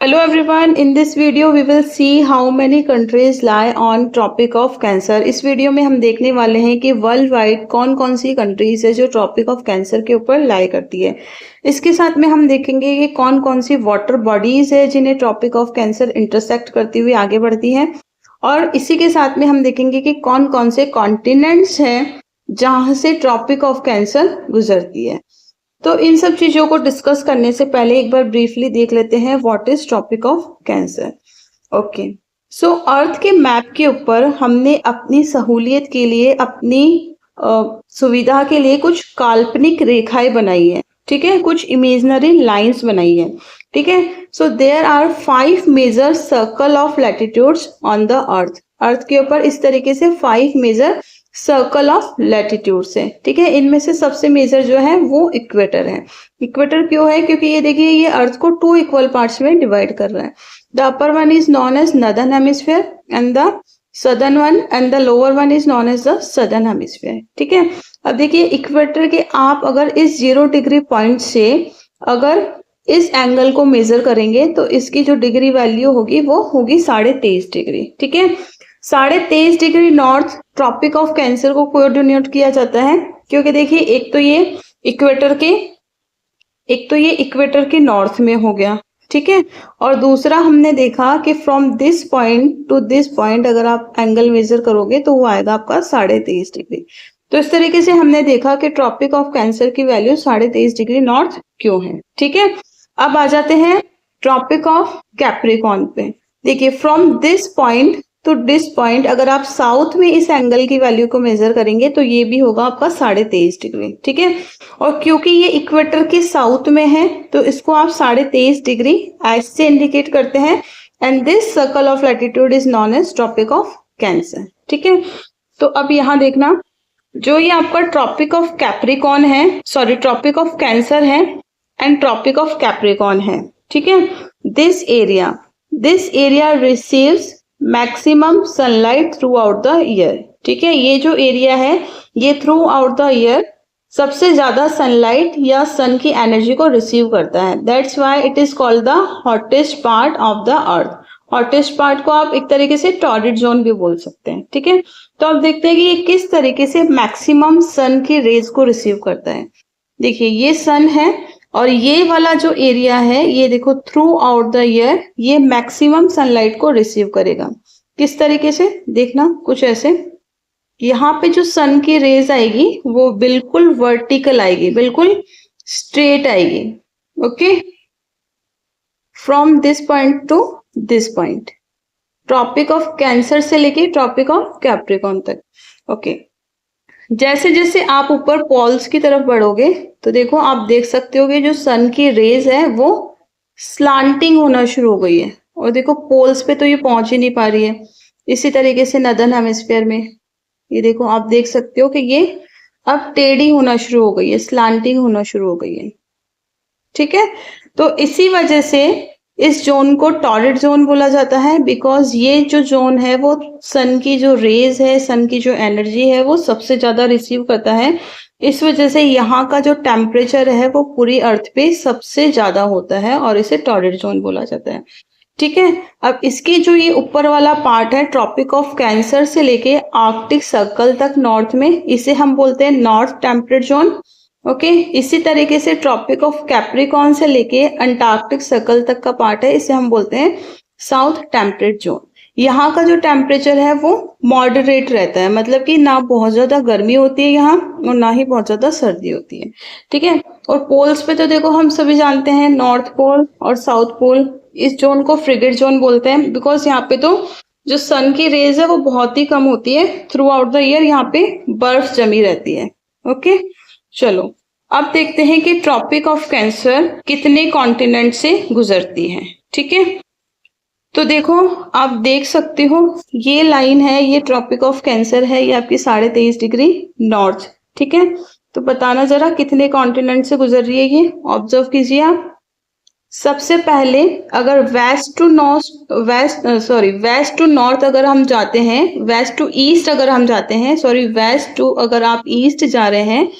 Hello everyone, in this video we will see how many countries lie on tropic of cancer। इस video में हम देखने वाले हैं कि वर्ल्ड वाइड कौन कौन सी कंट्रीज है जो ट्रॉपिक ऑफ कैंसर के ऊपर लाई करती है। इसके साथ में हम देखेंगे कि कौन कौन सी वाटर बॉडीज है जिन्हें ट्रॉपिक ऑफ कैंसर इंटरसेक्ट करती हुई आगे बढ़ती हैं, और इसी के साथ में हम देखेंगे कि कौन कौन से कॉन्टिनेंट्स हैं जहां से ट्रॉपिक ऑफ कैंसर गुजरती है। तो इन सब चीजों को डिस्कस करने से पहले एक बार ब्रीफली देख लेते हैं what is Tropic of Cancer. Okay, so earth के मैप के ऊपर हमने अपनी सहूलियत के लिए, अपनी सुविधा के लिए कुछ काल्पनिक रेखाएं बनाई है, ठीक है, कुछ इमेजिनरी लाइंस बनाई है, ठीक है। So there are 5 major circle of latitudes on the earth. Earth के ऊपर इस तरीके से 5 मेजर सर्कल ऑफ लैटिट्यूड्स है, ठीक है। इनमें से सबसे मेजर जो है वो इक्वेटर है। इक्वेटर क्यों है? क्योंकि ये देखिए, ये अर्थ को 2 इक्वल पार्ट्स में डिवाइड कर रहा है। The upper one is known as northern hemisphere and the southern one, and the lower one is known as the southern hemisphere, ठीक है। अब देखिए, इक्वेटर के आप अगर इस 0 डिग्री पॉइंट से अगर इस एंगल को मेजर करेंगे तो इसकी जो डिग्री वैल्यू होगी वो होगी 23.5 डिग्री, ठीक है। 23.5 degree north Tropic of Cancer को कोऑर्डिनेट किया जाता है, क्योंकि देखिए एक तो ये इक्वेटर के नॉर्थ में हो गया, ठीक है। और दूसरा हमने देखा कि from this point to this point अगर आप एंगल मेजर करोगे तो वो आएगा आपका 23.5 डिग्री। तो इस तरीके से हमने देखा कि ट्रॉपिक ऑफ कैंसर की वैल्यू 23.5 डिग्री नॉर्थ क्यों है, ठीक है। अब आ जाते हैं ट्रॉपिक ऑफ कैप्रिकॉर्न पे। देखिए, फ्रॉम दिस पॉइंट तो दिस पॉइंट अगर आप साउथ में इस एंगल की वैल्यू को मेजर करेंगे तो ये भी होगा आपका 23.5 डिग्री, ठीक है। और क्योंकि ये इक्वेटर के साउथ में है तो इसको आप 23.5 डिग्री ऐसे इंडिकेट करते हैं, and this circle of latitude is known as Tropic of Cancer, ठीक है। तो अब यहाँ देखना, जो ये आपका ट्रॉपिक ऑफ कैप्रिकॉर्न है, सॉरी ट्रॉपिक ऑफ कैंसर है एंड ट्रॉपिक ऑफ कैप्रिकॉर्न है, ठीक है। This area receives maximum sunlight throughout the year, ठीक है। ये जो एरिया है ये थ्रू आउट द ईयर सबसे ज्यादा सनलाइट या सन की एनर्जी को रिसीव करता है। That's why it is called the hottest part of the earth. Hottest part को आप एक तरीके से टॉरिड जोन भी बोल सकते हैं, ठीक है। तो अब देखते हैं कि ये किस तरीके से मैक्सिमम सन की रेज को रिसीव करता है। देखिए, ये सन है और ये वाला जो एरिया है ये देखो थ्रू आउट द ईयर ये मैक्सिमम सनलाइट को रिसीव करेगा। किस तरीके से? देखना, कुछ ऐसे। यहाँ पे जो सन की रेज आएगी वो बिल्कुल वर्टिकल आएगी, बिल्कुल स्ट्रेट आएगी, okay, from this point to this point, Tropic of Cancer से लेके ट्रॉपिक ऑफ कैप्रिकॉर्न तक, ओके। जैसे जैसे आप ऊपर पोल्स की तरफ बढ़ोगे तो देखो, आप देख सकते हो कि जो सन की रेज है वो स्लांटिंग होना शुरू हो गई है, और देखो पोल्स पे तो ये पहुंच ही नहीं पा रही है। इसी तरीके से नॉर्दर्न हेमिस्फीयर में ये देखो, आप देख सकते हो कि ये अब टेढ़ी होना शुरू हो गई है, स्लांटिंग होना शुरू हो गई है, ठीक है। तो इसी वजह से इस जोन को टॉरिड जोन बोला जाता है, बिकॉज ये जो जोन है वो सन की जो रेज है, सन की जो एनर्जी है वो सबसे ज्यादा रिसीव करता है। इस वजह से यहाँ का जो टेम्परेचर है वो पूरी अर्थ पे सबसे ज्यादा होता है और इसे टॉरिड जोन बोला जाता है, ठीक है। अब इसकी जो ये ऊपर वाला पार्ट है ट्रॉपिक ऑफ कैंसर से लेके आर्कटिक सर्कल तक नॉर्थ में, इसे हम बोलते हैं नॉर्थ टेम्परेट जोन, ओके। इसी तरीके से ट्रॉपिक ऑफ कैप्रिकॉर्न से लेके अंटार्कटिक सर्कल तक का पार्ट है, इसे हम बोलते हैं साउथ टेम्परेट जोन। यहाँ का जो टेम्परेचर है वो मॉडरेट रहता है, मतलब कि ना बहुत ज्यादा गर्मी होती है यहाँ और ना ही बहुत ज्यादा सर्दी होती है, ठीक है। और पोल्स पे तो देखो, हम सभी जानते हैं नॉर्थ पोल और साउथ पोल, इस जोन को फ्रिगेट जोन बोलते हैं, बिकॉज यहाँ पे तो जो सन की रेज है वो बहुत ही कम होती है। थ्रू आउट द ईयर यहाँ पे बर्फ जमी रहती है, ओके। चलो, अब देखते हैं कि ट्रॉपिक ऑफ कैंसर कितने कॉन्टिनेंट से गुजरती है, ठीक है। तो देखो, आप देख सकते हो ये लाइन है, ये ट्रॉपिक ऑफ कैंसर है, ये आपकी 23.5 डिग्री नॉर्थ, ठीक है। तो बताना जरा कितने कॉन्टिनेंट से गुजर रही है ये, ऑब्जर्व कीजिए आप। सबसे पहले अगर वेस्ट टू नॉर्थ अगर हम जाते हैं, वेस्ट टू ईस्ट अगर हम जाते हैं, सॉरी वेस्ट टू अगर आप ईस्ट जा रहे हैं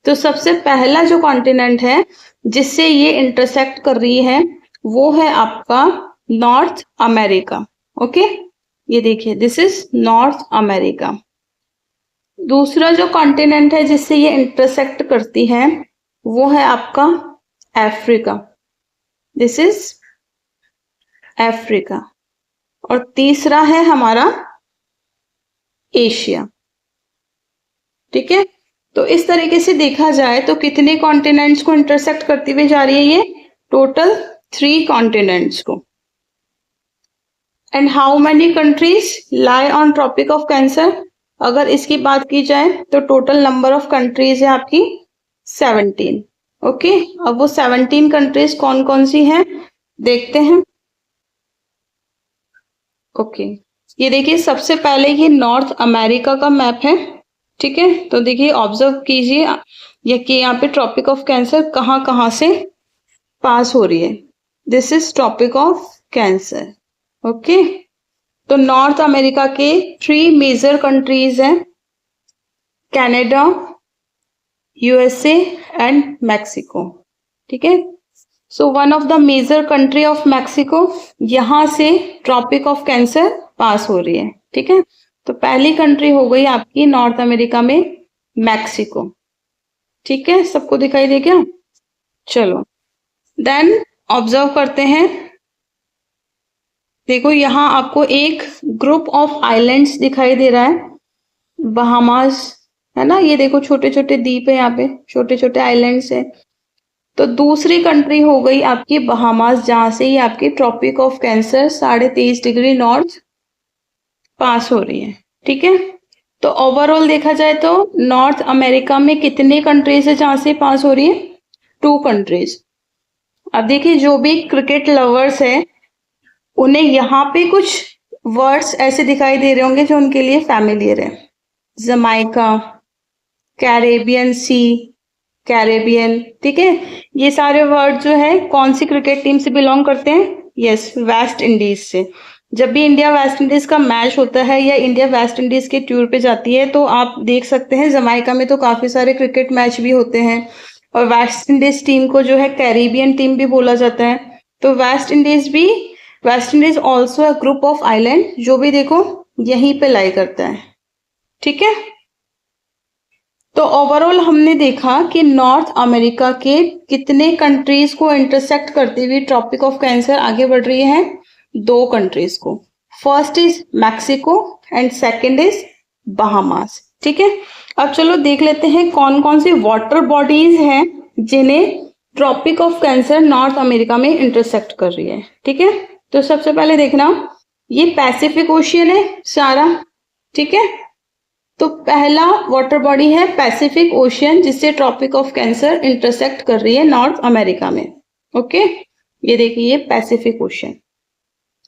तो सबसे पहला जो कॉन्टिनेंट है जिससे ये इंटरसेक्ट कर रही है वो है आपका नॉर्थ अमेरिका। ओके, ये देखिए दिस इज नॉर्थ अमेरिका। दूसरा जो कॉन्टिनेंट है जिससे ये इंटरसेक्ट करती है वो है आपका अफ्रीका, दिस इज अफ्रीका। और तीसरा है हमारा एशिया। ठीक है, तो इस तरीके से देखा जाए तो कितने कॉन्टिनेंट्स को इंटरसेक्ट करती हुई जा रही है ये? टोटल 3 कॉन्टिनेंट्स को। And how many countries lie on Tropic of Cancer? अगर इसकी बात की जाए तो टोटल नंबर ऑफ कंट्रीज है आपकी 17। ओके, अब वो 17 कंट्रीज कौन कौन सी हैं देखते हैं। ओके, ये देखिए सबसे पहले ये नॉर्थ अमेरिका का मैप है। ठीक है, तो देखिए ऑब्जर्व कीजिए ये कि यहाँ पे ट्रॉपिक ऑफ कैंसर कहाँ कहाँ से पास हो रही है। This is Tropic of Cancer. Okay, तो नॉर्थ अमेरिका के 3 मेजर कंट्रीज हैं, कनाडा, यूएसए एंड मैक्सिको। ठीक है, so one of the major country of Mexico, यहां से ट्रॉपिक ऑफ कैंसर पास हो रही है। ठीक है, तो पहली कंट्री हो गई आपकी नॉर्थ अमेरिका में मैक्सिको। ठीक है, सबको दिखाई दे क्या? चलो देन ऑब्जर्व करते हैं। देखो यहाँ आपको एक ग्रुप ऑफ आइलैंड्स दिखाई दे रहा है, बहामास, है ना? ये देखो छोटे छोटे द्वीप है, यहाँ पे छोटे छोटे आइलैंड्स है। तो दूसरी कंट्री हो गई आपकी बहामास, जहां से ही आपकी Tropic of Cancer 23.5 degree north pass हो रही है। ठीक है, तो ओवरऑल देखा जाए तो नॉर्थ अमेरिका में कितने कंट्रीज है जहां से पास हो रही है? 2 कंट्रीज। अब देखिए जो भी क्रिकेट लवर्स है उन्हें यहाँ पे कुछ वर्ड्स ऐसे दिखाई दे रहे होंगे जो उनके लिए फैमिलियर है। Jamaica, Caribbean sea, Caribbean. ठीक है, ये सारे वर्ड जो है कौन सी क्रिकेट टीम से बिलोंग करते हैं? यस, वेस्ट इंडीज से। जब भी इंडिया वेस्ट इंडीज का मैच होता है या इंडिया वेस्ट इंडीज के टूर पे जाती है तो आप देख सकते हैं जमाइका में तो काफी सारे क्रिकेट मैच भी होते हैं। और वेस्ट इंडीज टीम को जो है कैरेबियन टीम भी बोला जाता है। तो West Indies also a group of island, जो भी देखो यहीं पे लाई करता है। ठीक है, तो ओवरऑल हमने देखा कि नॉर्थ अमेरिका के कितने कंट्रीज को इंटरसेक्ट करती हुई ट्रॉपिक ऑफ कैंसर आगे बढ़ रही है? 2 कंट्रीज को। First is Mexico and second is Bahamas. ठीक है, अब चलो देख लेते हैं कौन कौन सी वाटर बॉडीज हैं जिन्हें Tropic of Cancer North America में इंटरसेक्ट कर रही है। ठीक है, तो सबसे पहले देखना ये पैसिफिक ओशियन है सारा। ठीक है, तो पहला वाटर बॉडी है पैसिफिक ओशियन जिससे ट्रॉपिक ऑफ कैंसर इंटरसेक्ट कर रही है नॉर्थ अमेरिका में। ओके, ये देखिए ये पैसिफिक ओशियन।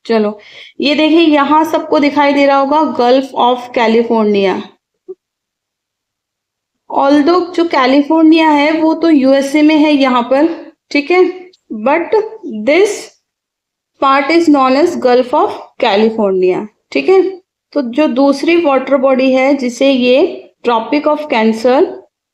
चलो ये देखिए यहां सबको दिखाई दे रहा होगा गल्फ ऑफ कैलिफोर्निया। ऑल्दो जो कैलिफोर्निया है वो तो यूएसए में है यहाँ पर। ठीक है, but this part is known as Gulf of California. ठीक है, तो जो दूसरी वाटर बॉडी है जिसे ये Tropic of Cancer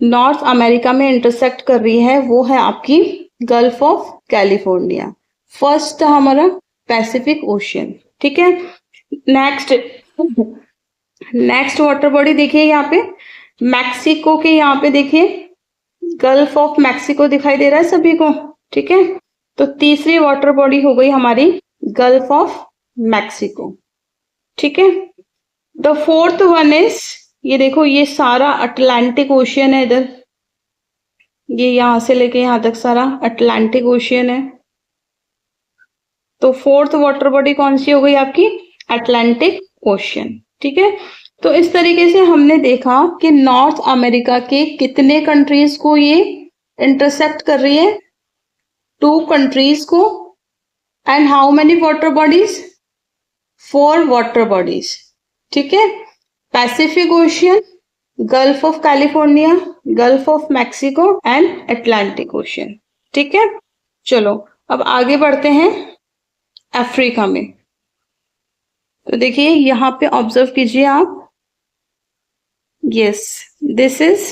North America में इंटरसेक्ट कर रही है वो है आपकी गल्फ ऑफ कैलिफोर्निया। फर्स्ट था हमारा पैसिफिक ओशियन। ठीक है, नेक्स्ट वाटर बॉडी देखिए यहाँ पे मैक्सिको के, यहाँ पे देखिए गल्फ ऑफ मैक्सिको दिखाई दे रहा है सभी को। ठीक है, तो तीसरी वाटर बॉडी हो गई हमारी गल्फ ऑफ मैक्सिको। ठीक है, द फोर्थ वन इज, ये देखो ये सारा अटलांटिक ओशियन है इधर, ये यहां से लेके यहां तक सारा अटलांटिक ओशियन है। तो फोर्थ वाटर बॉडी कौन सी हो गई आपकी? Atlantic ocean. ठीक है, तो इस तरीके से हमने देखा कि नॉर्थ अमेरिका के कितने कंट्रीज को ये इंटरसेक्ट कर रही है? 2 कंट्रीज को। And how many water bodies? 4 water bodies. ठीक है, Pacific ocean, gulf of California, Gulf of Mexico and Atlantic ocean. ठीक है, चलो अब आगे बढ़ते हैं अफ्रीका में। तो देखिए यहां पे ऑब्जर्व कीजिए आप, yes this is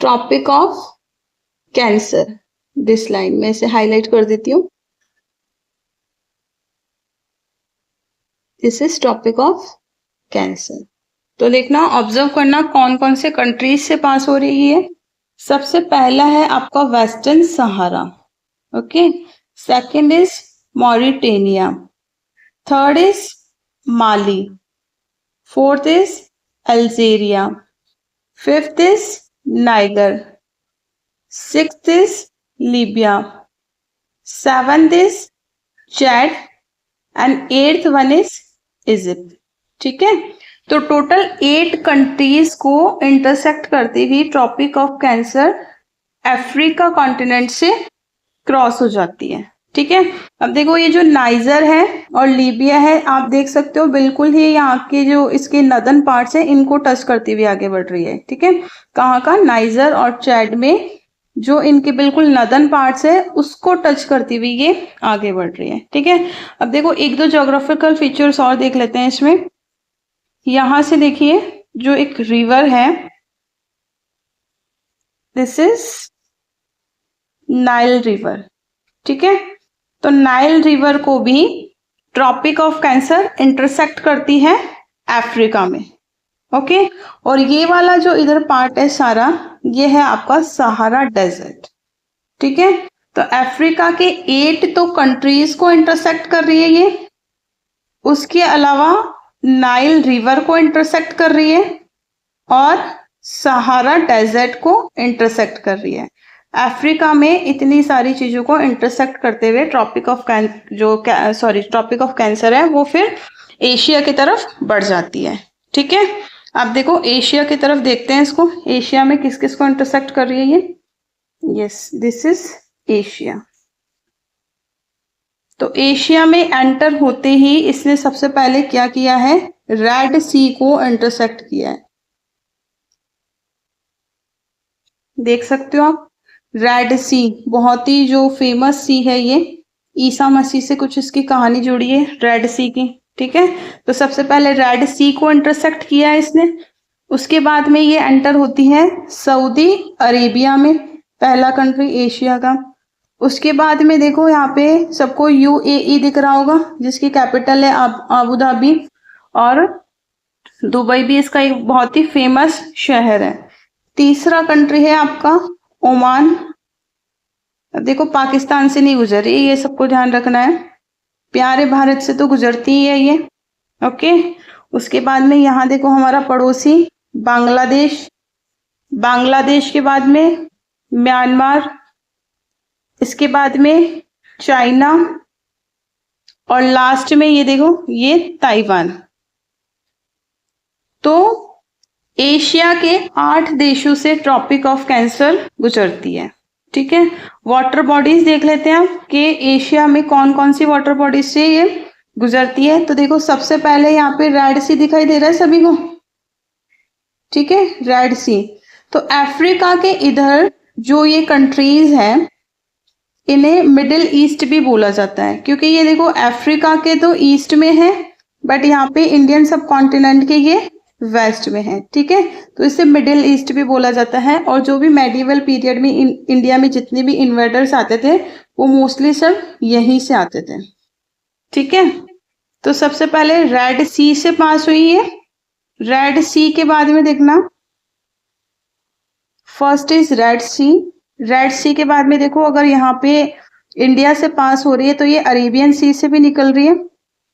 Tropic of Cancer. This line में इसे हाईलाइट कर देती हूँ। This is Tropic of Cancer. तो देखना, ऑब्जर्व करना कौन कौन से कंट्रीज से पास हो रही है। सबसे पहला है आपका western Sahara, okay. Second is Mauritania, third is Mali, fourth is Algeria, fifth is Niger, sixth is Libya, seventh is Chad and eighth one is Egypt. ठीक है, तो टोटल 8 कंट्रीज को इंटरसेक्ट करती हुई Tropic of Cancer Africa continent से cross हो जाती है। ठीक है, अब देखो ये जो नाइजर है और लीबिया है, आप देख सकते हो बिल्कुल ही यहाँ के जो इसके नदन पार्ट्स है इनको टच करती हुई आगे बढ़ रही है। ठीक है, कहाँ का, नाइजर और चैड में जो इनके बिल्कुल नदन पार्ट्स है उसको टच करती हुई ये आगे बढ़ रही है। ठीक है, अब देखो एक दो ज्योग्राफिकल फीचर्स और देख लेते हैं इसमें। यहां से देखिए जो एक रिवर है, दिस इज नाइल रिवर। ठीक है, तो नाइल रिवर को भी ट्रॉपिक ऑफ कैंसर इंटरसेक्ट करती है अफ्रीका में। ओके, और ये वाला जो इधर पार्ट है सारा, ये है आपका सहारा डेजर्ट। ठीक है, तो अफ्रीका के 8 तो कंट्रीज को इंटरसेक्ट कर रही है ये, उसके अलावा नाइल रिवर को इंटरसेक्ट कर रही है और सहारा डेजर्ट को इंटरसेक्ट कर रही है। अफ्रीका में इतनी सारी चीजों को इंटरसेक्ट करते हुए ट्रॉपिक ऑफ कैंसर है वो फिर एशिया की तरफ बढ़ जाती है। ठीक है, अब देखो एशिया की तरफ देखते हैं इसको, एशिया में किस किस को इंटरसेक्ट कर रही है ये। Yes, this is Asia. तो एशिया में एंटर होते ही इसने सबसे पहले क्या किया है, रेड सी को इंटरसेक्ट किया है। देख सकते हो आप, रेड सी बहुत ही जो फेमस सी है, ये ईसा मसीह से कुछ इसकी कहानी जुड़ी है रेड सी की। ठीक है, तो सबसे पहले रेड सी को इंटरसेक्ट किया है इसने, उसके बाद में ये एंटर होती है सऊदी अरेबिया में, पहला कंट्री एशिया का। उसके बाद में देखो यहाँ पे सबको यूएई दिख रहा होगा जिसकी कैपिटल है अबू धाबी, और दुबई भी इसका एक बहुत ही फेमस शहर है। तीसरा कंट्री है आपका ओमान। अब देखो पाकिस्तान से नहीं गुजर रही, ये सबको ध्यान रखना है, प्यारे भारत से तो गुजरती ही है ये। ओके, उसके बाद में यहाँ देखो हमारा पड़ोसी बांग्लादेश, बांग्लादेश के बाद में म्यांमार, इसके बाद में चाइना, और लास्ट में ये देखो ये ताइवान। तो एशिया के 8 देशों से ट्रॉपिक ऑफ कैंसर गुजरती है। ठीक है, वाटर बॉडीज देख लेते हैं आप कि एशिया में कौन कौन सी वाटर बॉडीज से ये गुजरती है। तो देखो सबसे पहले यहाँ पे रेड सी दिखाई दे रहा है सभी को। ठीक है, रेड सी। तो अफ्रीका के इधर जो ये कंट्रीज हैं इन्हें मिडिल ईस्ट भी बोला जाता है, क्योंकि ये देखो अफ्रीका के तो ईस्ट में है बट यहाँ पे इंडियन सब कॉन्टिनेंट के ये वेस्ट में है। ठीक है, तो इसे मिडिल ईस्ट भी बोला जाता है। और जो भी मेडिवल पीरियड में इंडिया में जितने भी इन्वेडर्स आते थे वो मोस्टली सब यहीं से आते थे। ठीक है, तो सबसे पहले रेड सी से पास हुई है। रेड सी के बाद में देखना, first is Red Sea. Red Sea के बाद में देखो अगर यहाँ पे इंडिया से पास हो रही है तो ये अरेबियन सी से भी निकल रही है,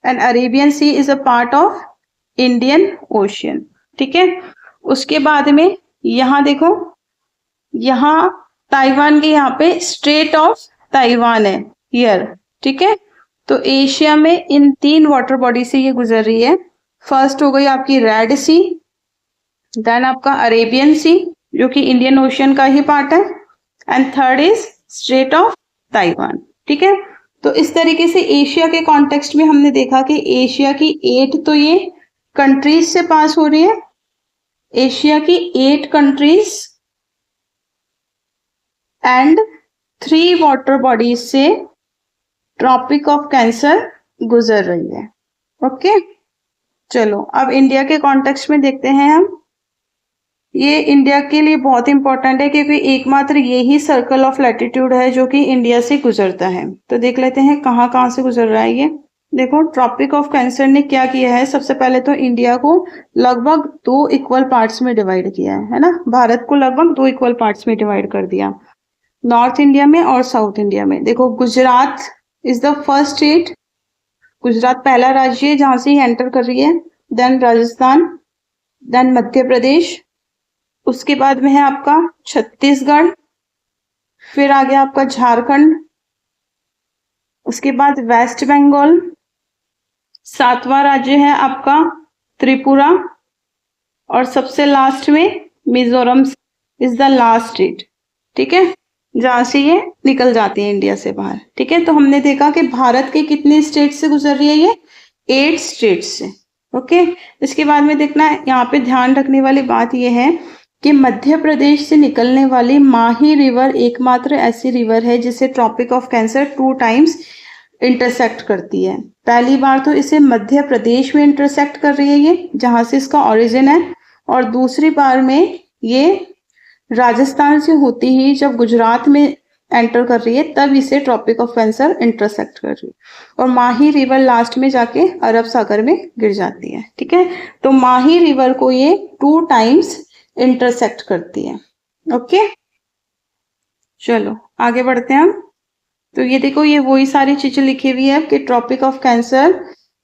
and Arabian Sea is a part of Indian Ocean. ठीक है, उसके बाद में यहाँ देखो, यहाँ ताइवान के यहाँ पे स्ट्रेट ऑफ ताइवान है हियर। ठीक है, तो एशिया में इन 3 वाटर बॉडी से ये गुजर रही है। फर्स्ट हो गई आपकी रेड सी, देन आपका अरेबियन सी जो कि इंडियन ओशियन का ही पार्ट है, and third is straight of Taiwan. ठीक है, तो इस तरीके से एशिया के कॉन्टेक्स्ट में हमने देखा कि एशिया की 8 तो ये कंट्रीज से पास हो रही है, एशिया की 8 कंट्रीज एंड 3 वाटर बॉडीज से ट्रॉपिक ऑफ कैंसर गुजर रही है। ओके, चलो अब इंडिया के कॉन्टेक्स्ट में देखते हैं हम। ये इंडिया के लिए बहुत इंपॉर्टेंट है क्योंकि एकमात्र यही सर्कल ऑफ लैटिट्यूड है जो कि इंडिया से गुजरता है। तो देख लेते हैं कहाँ कहाँ से गुजर रहा है ये। देखो ट्रॉपिक ऑफ कैंसर ने क्या किया है, सबसे पहले तो इंडिया को लगभग 2 इक्वल पार्ट्स में डिवाइड किया है ना, भारत को लगभग 2 इक्वल पार्ट्स में डिवाइड कर दिया, नॉर्थ इंडिया में और साउथ इंडिया में। देखो Gujarat is the first state, Gujarat पहला राज्य है जहां से ही एंटर कर रही है, देन राजस्थान, देन मध्य प्रदेश, उसके बाद में है आपका छत्तीसगढ़, फिर आ गया आपका झारखंड, उसके बाद वेस्ट बंगाल, सातवां राज्य है आपका त्रिपुरा, और सबसे लास्ट में Mizoram is the last state, ठीक है, जहां से ये निकल जाती है इंडिया से बाहर। ठीक है, तो हमने देखा कि भारत के कितने स्टेट से गुजर रही है, ये 8 स्टेट से। ओके, इसके बाद में देखना यहाँ पे ध्यान रखने वाली बात यह है कि मध्य प्रदेश से निकलने वाली माही रिवर एकमात्र ऐसी रिवर है जिसे Tropic of Cancer 2 times intersect करती है। पहली बार तो इसे मध्य प्रदेश में इंटरसेक्ट कर रही है ये, जहां से इसका ओरिजिन है, और दूसरी बार में ये राजस्थान से होती ही जब गुजरात में एंटर कर रही है तब इसे ट्रॉपिक ऑफ कैंसर इंटरसेक्ट कर रही है, और माही रिवर लास्ट में जाके अरब सागर में गिर जाती है। ठीक है, तो माही रिवर को ये 2 टाइम्स इंटरसेक्ट करती है। ओके, चलो आगे बढ़ते हैं हम। तो ये देखो, ये वही सारी चीजें लिखी हुई है कि ट्रॉपिक ऑफ कैंसर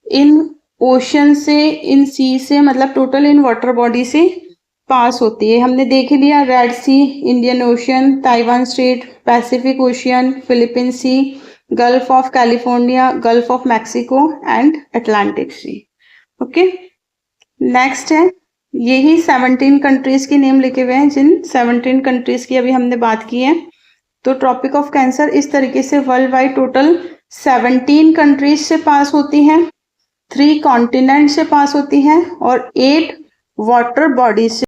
इन ओशन से, इन सी से, मतलब टोटल इन वाटर बॉडी से पास होती है। हमने देख लिया, Red Sea, Indian Ocean, Taiwan Strait, Pacific Ocean, Philippine Sea, Gulf of California, Gulf of Mexico and Atlantic Sea. Okay, next है, यही 17 कंट्रीज के नेम लिखे हुए हैं, जिन 17 कंट्रीज की अभी हमने बात की है। तो ट्रॉपिक ऑफ कैंसर इस तरीके से वर्ल्ड वाइड टोटल 17 कंट्रीज से पास होती हैं, 3 कॉन्टिनेंट से पास होती हैं, और 8 वाटर बॉडीज से